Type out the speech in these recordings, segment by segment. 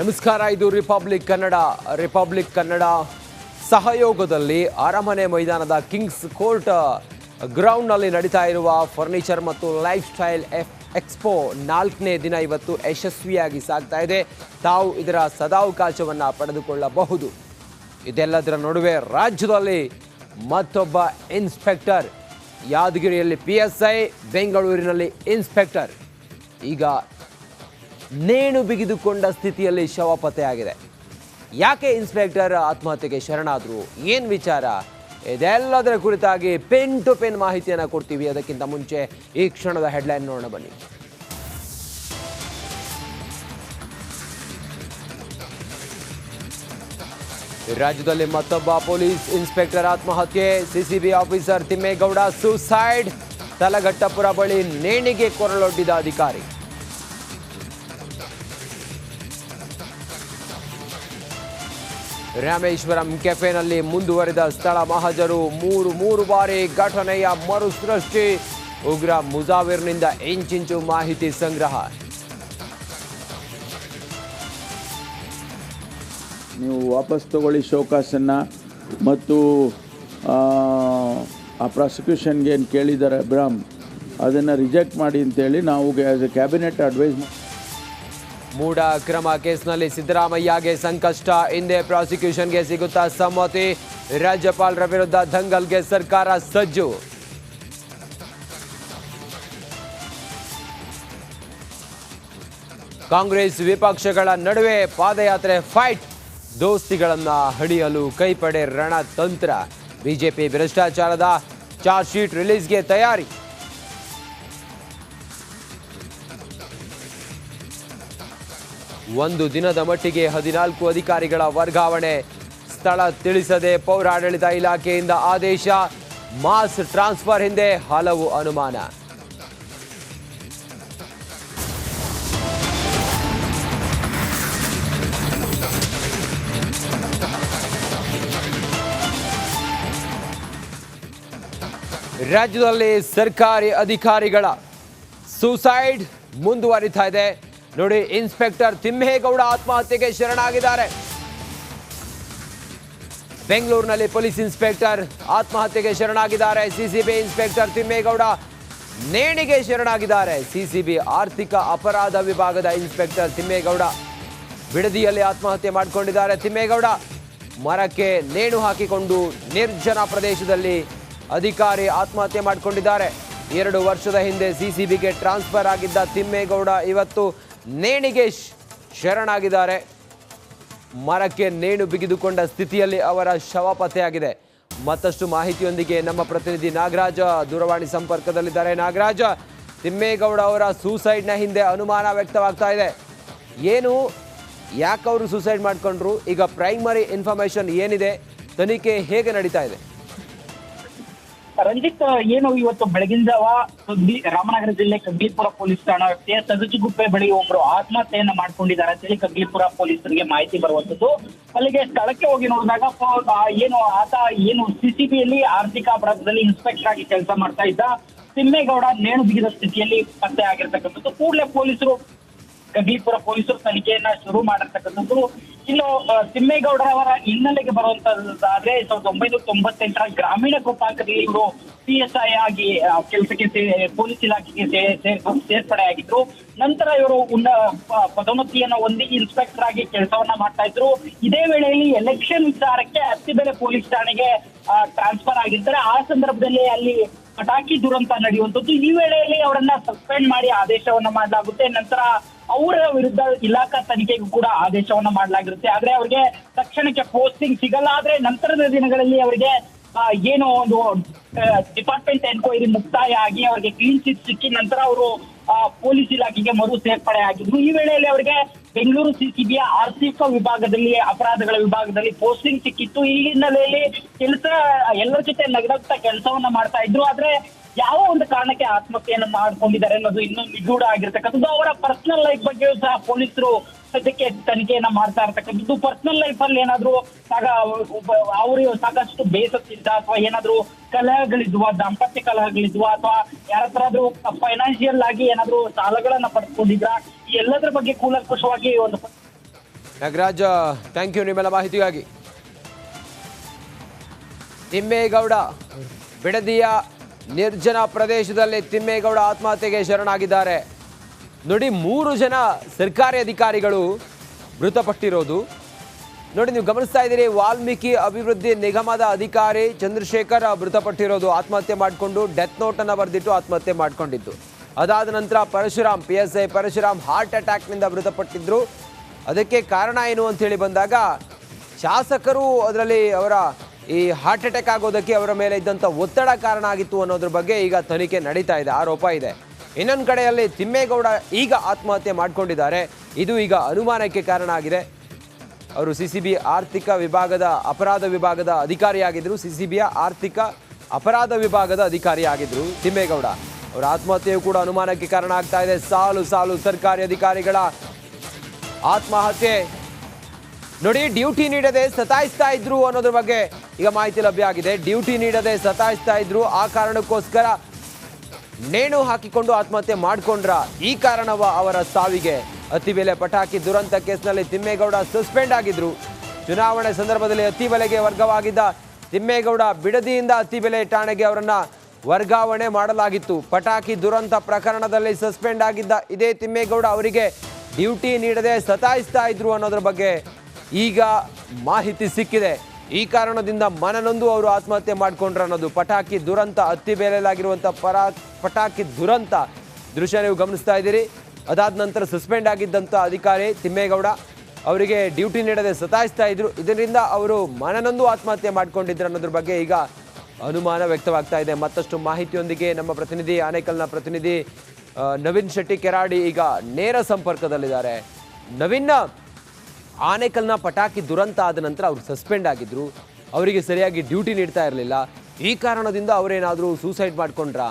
ನಮಸ್ಕಾರ. ಇದು ರಿಪಬ್ಲಿಕ್ ಕನ್ನಡ ಸಹಯೋಗದಲ್ಲಿ ಅರಮನೆ ಮೈದಾನದ ಕಿಂಗ್ಸ್ ಕೋರ್ಟ್ ಗ್ರೌಂಡ್ನಲ್ಲಿ ನಡೀತಾ ಇರುವ ಫರ್ನಿಚರ್ ಮತ್ತು ಲೈಫ್ ಸ್ಟೈಲ್ ಎಕ್ಸ್ಪೋ 4ನೇ ದಿನ ಇವತ್ತು ಯಶಸ್ವಿಯಾಗಿ ಸಾಗ್ತಾ ಇದೆ. ತಾವು ಇದರ ಸದಾವಕಾಶವನ್ನು ಪಡೆದುಕೊಳ್ಳಬಹುದು. ಇದೆಲ್ಲದರ ನಡುವೆ ರಾಜ್ಯದಲ್ಲಿ ಮತ್ತೊಬ್ಬ ಇನ್ಸ್ಪೆಕ್ಟರ್, ಯಾದಗಿರಿಯಲ್ಲಿ PSI, ಬೆಂಗಳೂರಿನಲ್ಲಿ ಇನ್ಸ್ಪೆಕ್ಟರ್ ಈಗ ನೇಣು ಬಿಗಿದುಕೊಂಡ ಸ್ಥಿತಿಯಲ್ಲಿ ಶವ ಪತ್ತೆಯಾಗಿದೆ. ಯಾಕೆ ಇನ್ಸ್ಪೆಕ್ಟರ್ ಆತ್ಮಹತ್ಯೆಗೆ ಶರಣಾದರು, ಏನು ವಿಚಾರ, ಇದೆಲ್ಲದರ ಕುರಿತಾಗಿ ಪೆನ್ ಟು ಪೆನ್ ಮಾಹಿತಿಯನ್ನು ಕೊಡ್ತೀವಿ. ಅದಕ್ಕಿಂತ ಮುಂಚೆ ಈ ಕ್ಷಣದ ಹೆಡ್ಲೈನ್ ನೋಡೋಣ ಬನ್ನಿ. ರಾಜ್ಯದಲ್ಲಿ ಮತ್ತೊಬ್ಬ ಪೊಲೀಸ್ ಇನ್ಸ್ಪೆಕ್ಟರ್ ಆತ್ಮಹತ್ಯೆ. CCB officer Thimmegowda suicide. Talaghattapura ಬಳಿ ನೇಣಿಗೆ ಕೊರಳೊಡ್ಡಿದ ಅಧಿಕಾರಿ. ರಾಮೇಶ್ವರಂ ಕೆಫೆನಲ್ಲಿ ಮುಂದುವರಿದ ಸ್ಥಳ ಮಹಜರು. ಮೂರು ಬಾರಿ ಘಟನೆಯ ಮರುಸೃಷ್ಟಿ. ಉಗ್ರ ಮುಜಾವಿರ್ನಿಂದ ಇಂಚಿಂಚು ಮಾಹಿತಿ ಸಂಗ್ರಹ. ನೀವು ವಾಪಸ್ ತಗೊಳ್ಳಿ ಶೋಕಾಸನ್ನು ಮತ್ತು ಆ ಪ್ರಾಸಿಕ್ಯೂಷನ್ಗೆ ಏನು ಕೇಳಿದ್ದಾರೆ ಅಬ್ರಾಮ್, ಅದನ್ನು ರಿಜೆಕ್ಟ್ ಮಾಡಿ ಅಂತೇಳಿ ನಾವು ಆ್ಯಸ್ ಎ ಕ್ಯಾಬಿನೆಟ್ ಅಡ್ವೈಸ್ ಮೂಡ ಅಕ್ರಮ ಕೇಸ್ನಲ್ಲಿ ಸಿದ್ದರಾಮಯ್ಯಗೆ ಸಂಕಷ್ಟ. ಹಿಂದೆ ಪ್ರಾಸಿಕ್ಯೂಷನ್ಗೆ ಸಿಗುತ್ತಾ ಸಮ್ಮತಿ. ರಾಜ್ಯಪಾಲರ ವಿರುದ್ಧ ದಂಗಲ್ಗೆ ಸರ್ಕಾರ ಸಜ್ಜು. ಕಾಂಗ್ರೆಸ್ ವಿಪಕ್ಷಗಳ ನಡುವೆ ಪಾದಯಾತ್ರೆ ಫೈಟ್. ದೋಸ್ತಿಗಳನ್ನ ಹಿಡಿಯಲು ಕೈಪಡೆ ರಣತಂತ್ರ. ಬಿಜೆಪಿ ಭ್ರಷ್ಟಾಚಾರದ ಚಾರ್ಜ್ ಶೀಟ್ ರಿಲೀಸ್ಗೆ ತಯಾರಿ. ಒಂದು ದಿನದ ಮಟ್ಟಿಗೆ 14 ಅಧಿಕಾರಿಗಳ ವರ್ಗಾವಣೆ. ಸ್ಥಳ ತಿಳಿಸದೆ ಪೌರಾಡಳಿತ ಇಲಾಖೆಯಿಂದ ಆದೇಶ. ಮಾಸ್ ಟ್ರಾನ್ಸ್ಫರ್ ಹಿಂದೆ ಹಲವು ಅನುಮಾನ. ರಾಜ್ಯದಲ್ಲಿ ಸರ್ಕಾರಿ ಅಧಿಕಾರಿಗಳ ಸೂಸೈಡ್ ಮುಂದುವರಿತಾ ಇದೆ. ನೋಡಿ, ಇನ್ಸ್ಪೆಕ್ಟರ್ ತಿಮ್ಮೇಗೌಡ ಆತ್ಮಹತ್ಯೆಗೆ ಶರಣಾಗಿದ್ದಾರೆ. ಬೆಂಗಳೂರಿನಲ್ಲಿ ಪೊಲೀಸ್ ಇನ್ಸ್ಪೆಕ್ಟರ್ ಆತ್ಮಹತ್ಯೆಗೆ ಶರಣಾಗಿದ್ದಾರೆ. CCB ಇನ್ಸ್ಪೆಕ್ಟರ್ ತಿಮ್ಮೇಗೌಡ ನೇಣಿಗೆ ಶರಣಾಗಿದ್ದಾರೆ. CCB ಆರ್ಥಿಕ ಅಪರಾಧ ವಿಭಾಗದ ಇನ್ಸ್ಪೆಕ್ಟರ್ ತಿಮ್ಮೇಗೌಡ ಬಿಡದಿಯಲ್ಲಿ ಆತ್ಮಹತ್ಯೆ ಮಾಡಿಕೊಂಡಿದ್ದಾರೆ. ತಿಮ್ಮೇಗೌಡ ಮರಕ್ಕೆ ನೇಣು ಹಾಕಿಕೊಂಡು ನಿರ್ಜನ ಪ್ರದೇಶದಲ್ಲಿ ಅಧಿಕಾರಿ ಆತ್ಮಹತ್ಯೆ ಮಾಡಿಕೊಂಡಿದ್ದಾರೆ. 2 ವರ್ಷದ ಹಿಂದೆ CCBಗೆ ಟ್ರಾನ್ಸ್ಫರ್ ಆಗಿದ್ದ ತಿಮ್ಮೇಗೌಡ ಇವತ್ತು ನೇಣಿಗೆ ಶರಣಾಗಿದ್ದಾರೆ. ಮರಕ್ಕೆ ನೇಣು ಬಿಗಿದುಕೊಂಡ ಸ್ಥಿತಿಯಲ್ಲಿ ಅವರ ಶವ ಪತ್ತೆಯಾಗಿದೆ. ಮತ್ತಷ್ಟು ಮಾಹಿತಿಯೊಂದಿಗೆ ನಮ್ಮ ಪ್ರತಿನಿಧಿ ನಾಗರಾಜ ದೂರವಾಣಿ ಸಂಪರ್ಕದಲ್ಲಿದ್ದಾರೆ. ನಾಗರಾಜ, ತಿಮ್ಮೇಗೌಡ ಅವರ ಸೂಸೈಡ್ನ ಹಿಂದೆ ಅನುಮಾನ ವ್ಯಕ್ತವಾಗ್ತಾ ಇದೆ. ಯಾಕೆ ಅವರು ಸೂಸೈಡ್ ಮಾಡಿಕೊಂಡ್ರು? ಈಗ ಪ್ರೈಮರಿ ಇನ್ಫಾರ್ಮೇಶನ್ ಏನಿದೆ? ತನಿಖೆ ಹೇಗೆ ನಡೀತಾ ಇದೆ? ರಂಜಿತ್, ಏನು ಇವತ್ತು ಬೆಳಗಿನ ಜಾವ ರಾಮನಗರ ಜಿಲ್ಲೆ ಕಗ್ಲಿಪುರ ಪೊಲೀಸ್ ಠಾಣಾ ವ್ಯಾಪ್ತಿಯ ಸಗಜುಗುಪ್ಪೆ ಬಳಿ ಒಬ್ರು ಆತ್ಮಹತ್ಯೆಯನ್ನ ಮಾಡ್ಕೊಂಡಿದ್ದಾರೆ ಅಂತೇಳಿ ಕಗ್ಲಿಪುರ ಪೊಲೀಸರಿಗೆ ಮಾಹಿತಿ ಬರುವಂತದ್ದು. ಅಲ್ಲಿಗೆ ಸ್ಥಳಕ್ಕೆ ಹೋಗಿ ನೋಡಿದಾಗ ಆತ CCBಯಲ್ಲಿ ಆರ್ಥಿಕ ಅಪರಾಧದಲ್ಲಿ ಇನ್ಸ್ಪೆಕ್ಟರ್ ಆಗಿ ಕೆಲಸ ಮಾಡ್ತಾ ಇದ್ದ ತಿಮ್ಮೇಗೌಡ ನೇಣು ಬಿಗಿದ ಸ್ಥಿತಿಯಲ್ಲಿ ಪತ್ತೆ ಆಗಿರ್ತಕ್ಕಂಥದ್ದು. ಕೂಡಲೇ ಕಗ್ಲಿಪುರ ಪೊಲೀಸರು ತನಿಖೆಯನ್ನ ಶುರು ಮಾಡಿರ್ತಕ್ಕಂಥದ್ದು. ಇನ್ನು ತಿಮ್ಮೇಗೌಡರವರ ಹಿನ್ನೆಲೆಗೆ ಬರುವಂತದ್ದಾದ್ರೆ 1998ರ ಗ್ರಾಮೀಣ ಗೋಪಾಲಕರಲ್ಲಿ ಇವರು PSI ಆಗಿ ಕೆಲಸಕ್ಕೆ ಪೊಲೀಸ್ ಇಲಾಖೆಗೆ ಸೇರ್ಪಡೆ ಆಗಿದ್ರು. ನಂತರ ಇವರು ಪದೋನ್ನತಿಯನ್ನು ಹೊಂದಿ ಇನ್ಸ್ಪೆಕ್ಟರ್ ಆಗಿ ಕೆಲಸವನ್ನ ಮಾಡ್ತಾ ಇದ್ರು. ಇದೇ ವೇಳೆಯಲ್ಲಿ ಎಲೆಕ್ಷನ್ ವಿಚಾರಕ್ಕೆ ಅತ್ತಿಬೆಲೆ ಪೊಲೀಸ್ ಠಾಣೆಗೆ ಟ್ರಾನ್ಸ್ಫರ್ ಆಗಿರ್ತಾರೆ. ಆ ಸಂದರ್ಭದಲ್ಲಿ ಅಲ್ಲಿ ಪಟಾಕಿ ದುರಂತ ನಡೆಯುವಂಥದ್ದು. ಈ ವೇಳೆಯಲ್ಲಿ ಅವರನ್ನ ಸಸ್ಪೆಂಡ್ ಮಾಡಿ ಆದೇಶವನ್ನ ಮಾಡಲಾಗುತ್ತೆ. ನಂತರ ಅವರ ವಿರುದ್ಧ ಇಲಾಖಾ ತನಿಖೆಗೂ ಕೂಡ ಆದೇಶವನ್ನ ಮಾಡಲಾಗಿರುತ್ತೆ. ಆದ್ರೆ ಅವರಿಗೆ ತಕ್ಷಣಕ್ಕೆ ಪೋಸ್ಟಿಂಗ್ ಸಿಗಲ್ಲ. ಆದ್ರೆ ನಂತರದ ದಿನಗಳಲ್ಲಿ ಅವರಿಗೆ ಒಂದು ಡಿಪಾರ್ಟ್ಮೆಂಟ್ ಎನ್ಕ್ವೈರಿ ಮುಕ್ತಾಯ ಆಗಿ ಅವರಿಗೆ ಕ್ಲೀನ್ ಚಿಟ್ ಸಿಕ್ಕಿ ನಂತರ ಅವರು ಪೊಲೀಸ್ ಇಲಾಖೆಗೆ ಮರು ಸೇರ್ಪಡೆ ಆಗಿದ್ರು. ಈ ವೇಳೆಯಲ್ಲಿ ಅವರಿಗೆ ಬೆಂಗಳೂರು CCBಯ ಆರ್ಥಿಕ ವಿಭಾಗದಲ್ಲಿ ಅಪರಾಧಗಳ ವಿಭಾಗದಲ್ಲಿ ಪೋಸ್ಟಿಂಗ್ ಸಿಕ್ಕಿತ್ತು. ಈ ಹಿನ್ನೆಲೆಯಲ್ಲಿ ಎಲ್ಲರ ಜೊತೆ ನಗರತ್ತ ಕೆಲಸವನ್ನ ಮಾಡ್ತಾ ಇದ್ರು. ಆದ್ರೆ ಯಾವ ಒಂದು ಕಾರಣಕ್ಕೆ ಆತ್ಮಹತ್ಯೆಯನ್ನು ಮಾಡ್ಕೊಂಡಿದ್ದಾರೆ ಅನ್ನೋದು ಇನ್ನೂ ನಿಗೂಢ ಆಗಿರ್ತಕ್ಕಂಥದ್ದು. ಅವರ ಪರ್ಸನಲ್ ಲೈಫ್ ಬಗ್ಗೆಯೂ ಸಹ ಪೊಲೀಸರು ಸದ್ಯಕ್ಕೆ ತನಿಖೆಯನ್ನ ಮಾಡ್ತಾ ಇರ್ತಕ್ಕಂಥದ್ದು. ಪರ್ಸನಲ್ ಲೈಫ್ ಅಲ್ಲಿ ಏನಾದ್ರು ಅವರು ಸಾಕಷ್ಟು ಬೇಸತ್ತಿದ್ದ ಅಥವಾ ಏನಾದ್ರು ಕಲಹಗಳಿದ್ವಾ, ದಾಂಪತ್ಯ ಕಲಹಗಳಿದ್ವಾ, ಅಥವಾ ಯಾರ ಹತ್ರಾದ್ರೂ ಫೈನಾನ್ಷಿಯಲ್ ಆಗಿ ಏನಾದ್ರು ಸಾಲಗಳನ್ನ ಪಡೆದುಕೊಂಡಿದ್ರ, ಈ ಎಲ್ಲದರ ಬಗ್ಗೆ ಕೂಲಂಕುಷವಾಗಿ ಒಂದು ನಾಗರಾಜ್, ಥ್ಯಾಂಕ್ ಯು ನಿಮ್ಮೆಲ್ಲ ಮಾಹಿತಿಗಾಗಿ. ತಿಮ್ಮೇಗೌಡ ಬಿಡದಿಯ ನಿರ್ಜನ ಪ್ರದೇಶದಲ್ಲಿ ತಿಮ್ಮೇಗೌಡ ಆತ್ಮಹತ್ಯೆಗೆ ಶರಣಾಗಿದ್ದಾರೆ. ನೋಡಿ, 3 ಜನ ಸರ್ಕಾರಿ ಅಧಿಕಾರಿಗಳು ಮೃತಪಟ್ಟಿರೋದು ನೋಡಿ, ನೀವು ಗಮನಿಸ್ತಾ ಇದ್ದೀರಿ. ವಾಲ್ಮೀಕಿ ಅಭಿವೃದ್ಧಿ ನಿಗಮದ ಅಧಿಕಾರಿ ಚಂದ್ರಶೇಖರ್ ಮೃತಪಟ್ಟಿರೋದು, ಆತ್ಮಹತ್ಯೆ ಮಾಡಿಕೊಂಡು ಡೆತ್ ನೋಟನ್ನು ಬರೆದಿಟ್ಟು ಆತ್ಮಹತ್ಯೆ ಮಾಡಿಕೊಂಡಿದ್ದು. ಅದಾದ ನಂತರ ಪರಶುರಾಮ್, PSI ಪರಶುರಾಮ್ ಹಾರ್ಟ್ ಅಟ್ಯಾಕ್ನಿಂದ ಮೃತಪಟ್ಟಿದ್ರು. ಅದಕ್ಕೆ ಕಾರಣ ಏನು ಅಂತೇಳಿ ಬಂದಾಗ ಶಾಸಕರು ಅದರಲ್ಲಿ ಅವರ ಈ ಹಾರ್ಟ್ ಅಟ್ಯಾಕ್ ಆಗೋದಕ್ಕೆ ಅವರ ಮೇಲೆ ಇದ್ದಂಥ ಒತ್ತಡ ಕಾರಣ ಆಗಿತ್ತು ಅನ್ನೋದ್ರ ಬಗ್ಗೆ ಈಗ ತನಿಖೆ ನಡೀತಾ ಇದೆ, ಆರೋಪ ಇದೆ. ಇನ್ನೊಂದು ಕಡೆಯಲ್ಲಿ ತಿಮ್ಮೇಗೌಡ ಈಗ ಆತ್ಮಹತ್ಯೆ ಮಾಡಿಕೊಂಡಿದ್ದಾರೆ. ಇದು ಈಗ ಅನುಮಾನಕ್ಕೆ ಕಾರಣ ಆಗಿದೆ. ಅವರು CCB ಆರ್ಥಿಕ ವಿಭಾಗದ ಅಪರಾಧ ವಿಭಾಗದ ಅಧಿಕಾರಿಯಾಗಿದ್ದರು. CCBಯ ಆರ್ಥಿಕ ಅಪರಾಧ ವಿಭಾಗದ ಅಧಿಕಾರಿಯಾಗಿದ್ದರು ತಿಮ್ಮೇಗೌಡ. ಅವರ ಆತ್ಮಹತ್ಯೆಯು ಕೂಡ ಅನುಮಾನಕ್ಕೆ ಕಾರಣ ಆಗ್ತಾ ಇದೆ. ಸಾಲು ಸಾಲು ಸರ್ಕಾರಿ ಅಧಿಕಾರಿಗಳ ಆತ್ಮಹತ್ಯೆ ನೋಡಿ, ಡ್ಯೂಟಿ ನೀಡದೆ ಸತಾಯಿಸ್ತಾ ಇದ್ರು ಅನ್ನೋದ್ರ ಬಗ್ಗೆ ಈಗ ಮಾಹಿತಿ ಲಭ್ಯ ಆಗಿದೆ. ಡ್ಯೂಟಿ ನೀಡದೆ ಸತಾಯಿಸ್ತಾ ಇದ್ರು, ಆ ಕಾರಣಕ್ಕೋಸ್ಕರ ನೇಣು ಹಾಕಿಕೊಂಡು ಆತ್ಮಹತ್ಯೆ ಮಾಡಿಕೊಂಡ್ರ. ಈ ಕಾರಣವ ಅವರ ಸಾವಿಗೆ. ಅತ್ತಿಬೆಲೆ ಪಟಾಕಿ ದುರಂತ ಕೇಸ್ನಲ್ಲಿ ತಿಮ್ಮೇಗೌಡ ಸಸ್ಪೆಂಡ್ ಆಗಿದ್ರು. ಚುನಾವಣೆ ಸಂದರ್ಭದಲ್ಲಿ ಅತ್ತಿಬೆಲೆಗೆ ವರ್ಗವಾಗಿದ್ದ ತಿಮ್ಮೇಗೌಡ ಬಿಡದಿಯಿಂದ ಅತ್ತಿಬೆಲೆ ಠಾಣೆಗೆ ಅವರನ್ನ ವರ್ಗಾವಣೆ ಮಾಡಲಾಗಿತ್ತು. ಪಟಾಕಿ ದುರಂತ ಪ್ರಕರಣದಲ್ಲಿ ಸಸ್ಪೆಂಡ್ ಆಗಿದ್ದ ಇದೇ ತಿಮ್ಮೇಗೌಡ ಅವರಿಗೆ ಡ್ಯೂಟಿ ನೀಡದೆ ಸತಾಯಿಸ್ತಾ ಇದ್ರು ಅನ್ನೋದ್ರ ಬಗ್ಗೆ ಈಗ ಮಾಹಿತಿ ಸಿಕ್ಕಿದೆ. ಈ ಕಾರಣದಿಂದ ಮನನೊಂದು ಅವರು ಆತ್ಮಹತ್ಯೆ ಮಾಡಿಕೊಂಡ್ರು ಅನ್ನೋದು. ಪಟಾಕಿ ದುರಂತ, ಅತ್ತಿಬೇಲೆಲಾಗಿರುವಂಥ ಪಟಾಕಿ ದುರಂತ ದೃಶ್ಯ ನೀವು ಗಮನಿಸ್ತಾ ಇದ್ದೀರಿ. ಅದಾದ ನಂತರ ಸಸ್ಪೆಂಡ್ ಆಗಿದ್ದಂಥ ಅಧಿಕಾರಿ ತಿಮ್ಮೇಗೌಡ ಅವರಿಗೆ ಡ್ಯೂಟಿ ನೀಡದೆ ಸತಾಯಿಸ್ತಾ ಇದ್ರು. ಇದರಿಂದ ಅವರು ಮನನೊಂದು ಆತ್ಮಹತ್ಯೆ ಮಾಡಿಕೊಂಡಿದ್ರು ಅನ್ನೋದ್ರ ಬಗ್ಗೆ ಈಗ ಅನುಮಾನ ವ್ಯಕ್ತವಾಗ್ತಾ ಇದೆ. ಮತ್ತಷ್ಟು ಮಾಹಿತಿಯೊಂದಿಗೆ ನಮ್ಮ ಪ್ರತಿನಿಧಿ, ಆನೇಕಲ್ನ ಪ್ರತಿನಿಧಿ ನವೀನ್ ಶೆಟ್ಟಿ ಕೆರಾಡಿ ಈಗ ನೇರ ಸಂಪರ್ಕದಲ್ಲಿದ್ದಾರೆ. ನವೀನ್, ಆನೇಕಲ್ನ ಪಟಾಕಿ ದುರಂತ ಆದ ನಂತರ ಅವರು ಸಸ್ಪೆಂಡ್ ಆಗಿದ್ರು, ಅವರಿಗೆ ಸರಿಯಾಗಿ ಡ್ಯೂಟಿ ನೀಡ್ತಾ ಇರಲಿಲ್ಲ. ಈ ಕಾರಣದಿಂದ ಅವರೇನಾದರೂ ಸೂಸೈಡ್ ಮಾಡ್ಕೊಂಡ್ರಾ?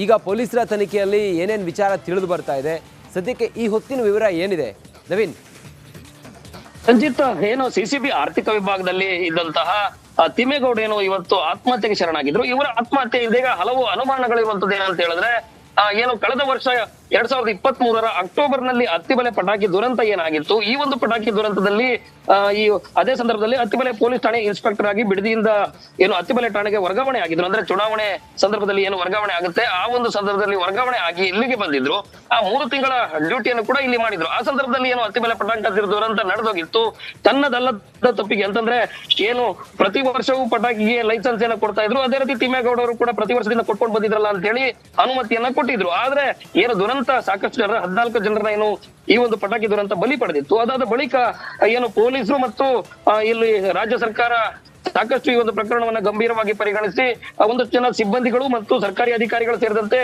ಈಗ ಪೊಲೀಸರ ತನಿಖೆಯಲ್ಲಿ ಏನೇನು ವಿಚಾರ ತಿಳಿದು ಬರ್ತಾ ಇದೆ? ಸದ್ಯಕ್ಕೆ ಈ ಹೊತ್ತಿನ ವಿವರ ಏನಿದೆ ನವೀನ್? ರಂಜಿತ್, ಏನು CCB ಆರ್ಥಿಕ ವಿಭಾಗದಲ್ಲಿ ಇದ್ದಂತಹ ತಿಮ್ಮೇಗೌಡ ಏನು ಇವತ್ತು ಆತ್ಮಹತ್ಯೆಗೆ ಶರಣಾಗಿದ್ರು. ಇವರ ಆತ್ಮಹತ್ಯೆ ಇದೀಗ ಹಲವು ಅನುಮಾನಗಳಿರುವಂತದ್ದು ಏನಂತ ಹೇಳಿದ್ರೆ, ಏನು ಕಳೆದ ವರ್ಷ 2023 ಅಕ್ಟೋಬರ್ ನಲ್ಲಿ ಅತ್ತಿಬೆಲೆ ಪಟಾಕಿ ದುರಂತ ಏನಾಗಿತ್ತು, ಈ ಒಂದು ಪಟಾಕಿ ದುರಂತದಲ್ಲಿ ಅದೇ ಸಂದರ್ಭದಲ್ಲಿ ಅತ್ತಿಬೆಲೆ ಪೊಲೀಸ್ ಠಾಣೆ ಇನ್ಸ್ಪೆಕ್ಟರ್ ಆಗಿ ಬಿಡದಿಯಿಂದ ಏನು ಅತ್ತಿಬೆಲೆ ಠಾಣೆಗೆ ವರ್ಗಾವಣೆ ಆಗಿದ್ರು. ಅಂದ್ರೆ ಚುನಾವಣೆ ಸಂದರ್ಭದಲ್ಲಿ ಏನು ವರ್ಗಾವಣೆ ಆಗುತ್ತೆ ಆ ಒಂದು ಸಂದರ್ಭದಲ್ಲಿ ವರ್ಗಾವಣೆ ಆಗಿ ಇಲ್ಲಿಗೆ ಬಂದಿದ್ರು. ಆ 3 ತಿಂಗಳ ಡ್ಯೂಟಿಯನ್ನು ಕೂಡ ಇಲ್ಲಿ ಮಾಡಿದ್ರು. ಆ ಸಂದರ್ಭದಲ್ಲಿ ಏನು ಅತ್ತಿಬೆಲೆ ಪಟಾಕಿ ದುರಂತ ನಡೆದೋಗಿತ್ತು. ತನ್ನದಲ್ಲದ ತಪ್ಪಿಗೆ ಅಂತಂದ್ರೆ ಏನು ಪ್ರತಿ ವರ್ಷವೂ ಪಟಾಕಿಗೆ ಲೈಸೆನ್ಸ್ ಏನ ಕೊಡ್ತಾ ಇದ್ರು, ಅದೇ ರೀತಿ ತಿಮ್ಮೇಗೌಡ ಅವರು ಕೂಡ ಪ್ರತಿ ವರ್ಷದಿಂದ ಕೊಟ್ಕೊಂಡು ಬಂದಿದ್ರಲ್ಲ ಅಂತ ಹೇಳಿ ಅನುಮತಿಯನ್ನ ಕೊಟ್ಟಿದ್ರು. ಆದ್ರೆ ಏನು ದುರಂತ ಸಾಕಷ್ಟು ಜನರ 14 ಜನರನ್ನ ಏನು ಈ ಒಂದು ಪಟಾಕಿ ದುರಂತ ಬಲಿ ಪಡೆದಿತ್ತು. ಅದಾದ ಬಳಿಕ ಏನು ಪೊಲೀಸರು ಮತ್ತು ಇಲ್ಲಿ ರಾಜ್ಯ ಸರ್ಕಾರ ಸಾಕಷ್ಟು ಈ ಒಂದು ಪ್ರಕರಣವನ್ನ ಗಂಭೀರವಾಗಿ ಪರಿಗಣಿಸಿ ಒಂದಷ್ಟು ಜನ ಸಿಬ್ಬಂದಿಗಳು ಮತ್ತು ಸರ್ಕಾರಿ ಅಧಿಕಾರಿಗಳು ಸೇರಿದಂತೆ